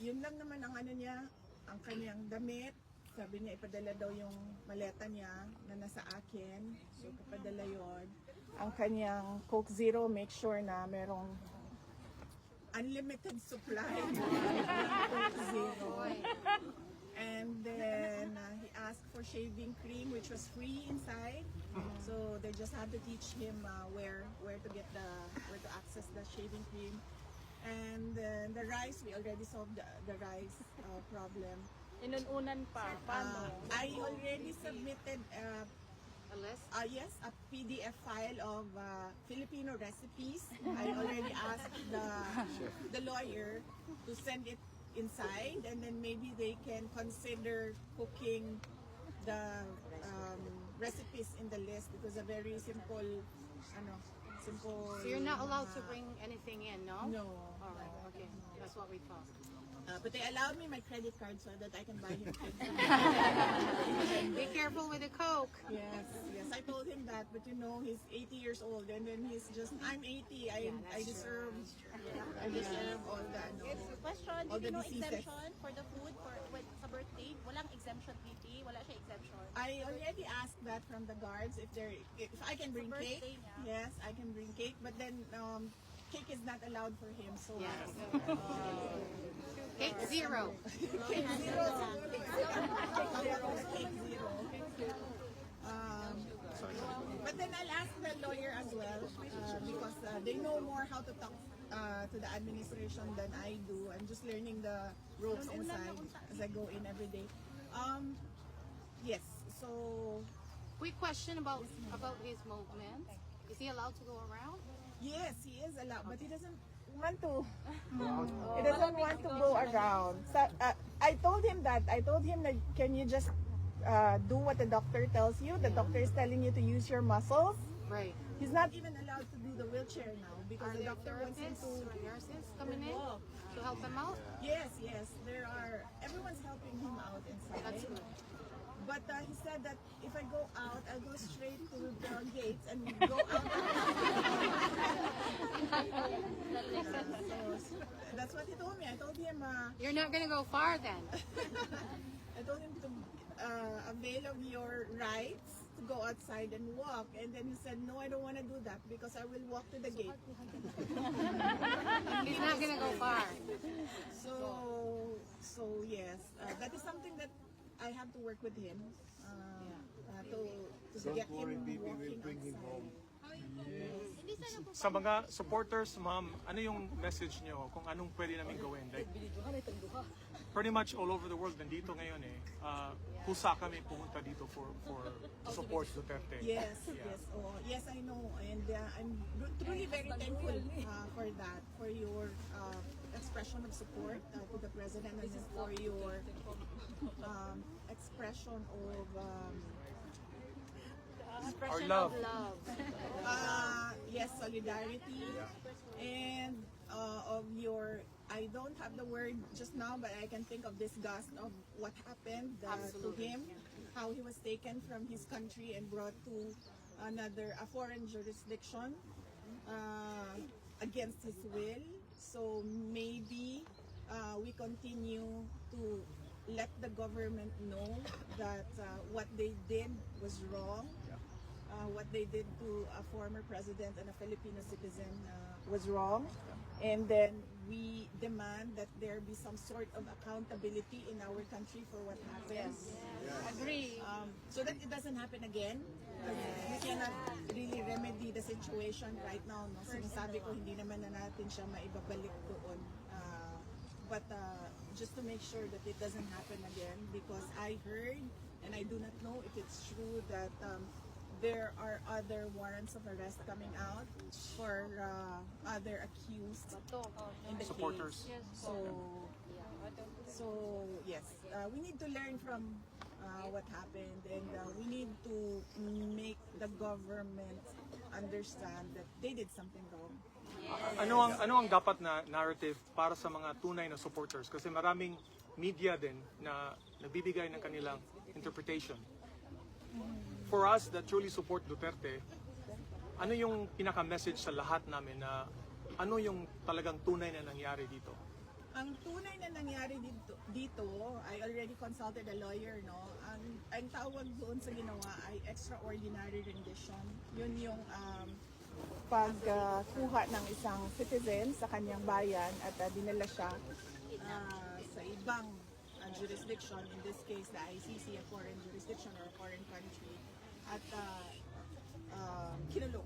yun lang naman ang ano niya, ang kanyang damit. Sabi niya ipadala daw yung maleta niya na nasa akin. So ipadala yon. Ang kanyang Coke Zero, make sure na merong unlimited supply ng Coke Zero. And then he asked for shaving cream, which was free inside. So they just had to teach him where to access the shaving cream. And then the rice, we already solved the rice problem. Inununan pa. Paano? I already submitted A list? yes, a PDF file of Filipino recipes. I already asked the lawyer to send it inside, and then maybe they can consider cooking the recipes in the list because a very simple, simple. So you're not allowed to bring anything in, no? No. Alright, okay. That's what we thought. But they allowed me my credit card so that I can buy him food. Be careful with the Coke. Yes, I told him that, but you know, he's 80 years old, and then he's just, I'm 80, I deserve all the, Question, all did the you know diseases. exemption for the food for sa birthday? Walang exemption, PT? Wala siya exemption? I already asked that from the guards if I can bring birthday cake. niya. Yes, I can bring cake, but then cake is not allowed for him, so Yes. Cake zero. cake zero. Cake zero. But then I'll ask the lawyer as well because they know more how to talk to the administration than I do. I'm just learning the ropes inside as I go in every day. Yes, so Quick question about his movement. Is he allowed to go around? yes, he is allowed, but he doesn't want to. He doesn't want to go around. So, I told him that. I told him that can you just do what the doctor tells you? The doctor is telling you to use your muscles. Right. He's not even allowed to do the wheelchair now because Are the there doctor wants him therapists to. or nurses coming in to help him out? Yes, there are. Everyone's helping him out inside. That's good. But he said that if I go out, I'll go straight to the gates and go out. So, that's what he told me. I told him. You're not gonna go far then. I told him to avail of your rights to go outside and walk. And then he said, no, I don't want to do that because I will walk to the gate. He's not gonna go far. So yes, that is something that I have to work with him to get him walking outside. Sa mga supporters, ma'am, ano yung message nyo kung anong pwede namin gawin? Like, pretty much all over the world, nandito ngayon eh. Kusa kami pumunta dito to support Duterte. Yes, yes, I know, and I'm truly very thankful for that, for your expression of support to the president, and for your expression of Our love. yes, solidarity, and of your. I don't have the word just now, but I can think of disgust of what happened to him, how he was taken from his country and brought to a foreign jurisdiction against his will. So maybe we continue to let the government know that what they did was wrong. What they did to a former president and a Filipino citizen was wrong. And then we demand that there be some sort of accountability in our country for what happened. Agree. So that it doesn't happen again. We cannot really remedy the situation right now. No? Sinasabi ko, hindi naman na natin siya maibabalik doon. But just to make sure that it doesn't happen again, because I heard, and I do not know if it's true, that there are other warrants of arrest coming out for other accused in the Supporters. case. So yes, we need to learn from what happened, and we need to make the government understand that they did something wrong. Ano ang dapat na narrative para sa mga tunay na supporters? Kasi maraming media din na nagbibigay ng kanilang interpretation. For us that truly support Duterte, ano yung pinaka-message sa lahat namin na ano yung talagang tunay na nangyari dito? Ang tunay na nangyari dito, I already consulted a lawyer, no? Ang tawag doon sa ginawa ay extraordinary rendition. Yun yung pagkuha ng isang citizen sa kanyang bayan at dinala siya sa ibang jurisdiction, in this case the ICC, a foreign jurisdiction or a foreign country, at kinulong.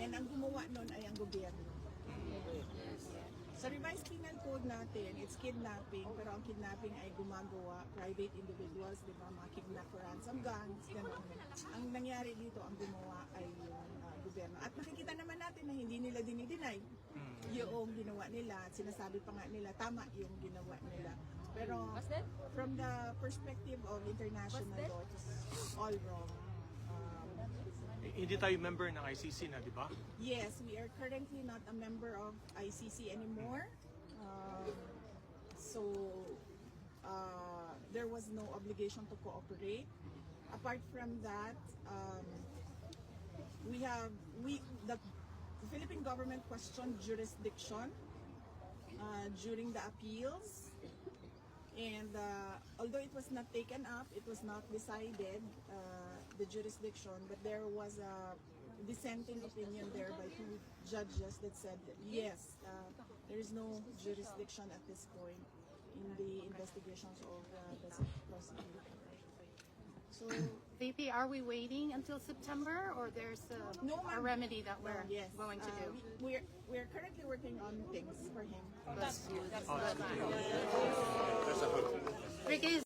And ang gumawa nun ay ang gobyerno. Sa revised penal code natin, it's kidnapping, pero ang kidnapping ay gumagawa private individuals, di ba, mga kidnap for ransom guns, gano'n. Ang nangyari dito, ang gumawa ay yung gobyerno. At nakikita naman natin na hindi nila dinideny yung ginawa nila, at sinasabi pa nga nila, tama yung ginawa nila. Pero from the perspective of international law, it's all wrong. Hindi tayo member ng ICC na, di ba? Yes, we are currently not a member of ICC anymore. So there was no obligation to cooperate. Apart from that, the Philippine government questioned jurisdiction during the appeals. And although it was not taken up, it was not decided, the jurisdiction, but there was a dissenting opinion there by 2 judges that said that yes, there is no jurisdiction at this point in the investigations of the prosecutor. So, VP, are we waiting until September, or there's No, a ma'am. remedy that we're yes, going to do? we're currently working on things for him. Ricky,